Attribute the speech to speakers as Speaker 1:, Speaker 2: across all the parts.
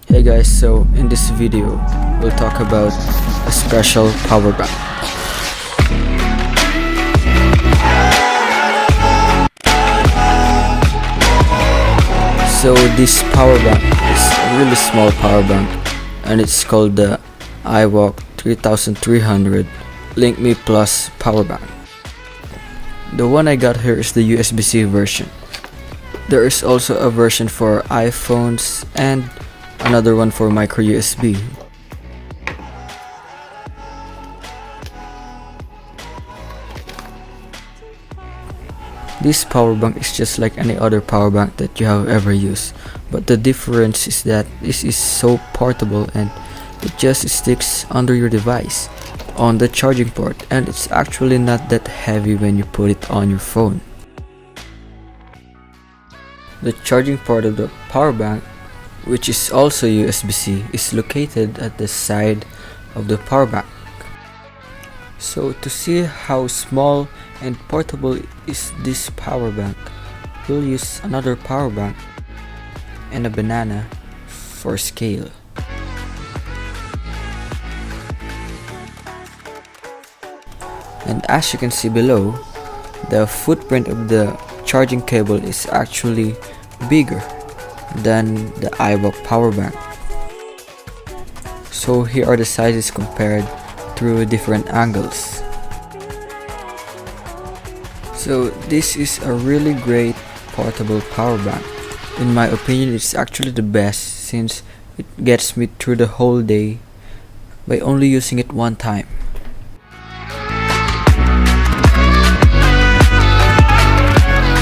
Speaker 1: Hey guys, so in this video we'll talk about a special power bank. So this power bank is a really small power bank and it's called the iWalk 3300 Link Me Plus power bank. The one I got here is the USB-C version. There is also a version for iPhones and another one for micro USB. This power bank is just like any other power bank that you have ever used, but the difference is that this is so portable and it just sticks under your device on the charging port, and it's actually not that heavy when you put it on your phone. The charging port of the power bank, which is also USB-C, is located at the side of the power bank. So to see how small and portable is this power bank, we'll use another power bank and a banana for scale. And as you can see below, the footprint of the charging cable is actually bigger than the iWalk power bank. So here are the sizes compared through different angles. So this is a really great portable power bank. In my opinion, it's actually the best since it gets me through the whole day by only using it one time.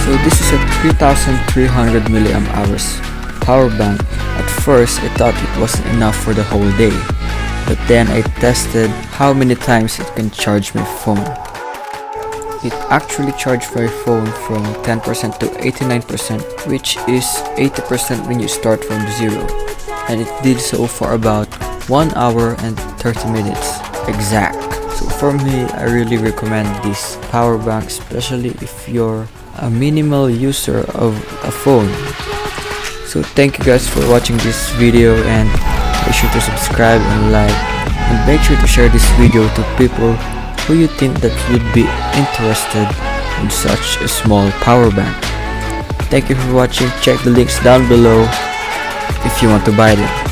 Speaker 1: So this is a 3300 mAh power bank. At first I thought it wasn't enough for the whole day, but then I tested how many times it can charge my phone. It actually charged my phone from 10% to 89%, which is 80% when you start from zero, and it did so for about 1 hour and 30 minutes exact. So for me, I really recommend this power bank, especially if you're a minimal user of a phone. So thank you guys for watching this video, and make sure to subscribe and like, and make sure to share this video to people who you think that would be interested in such a small power bank. Thank you for watching. Check the links down below if you want to buy them.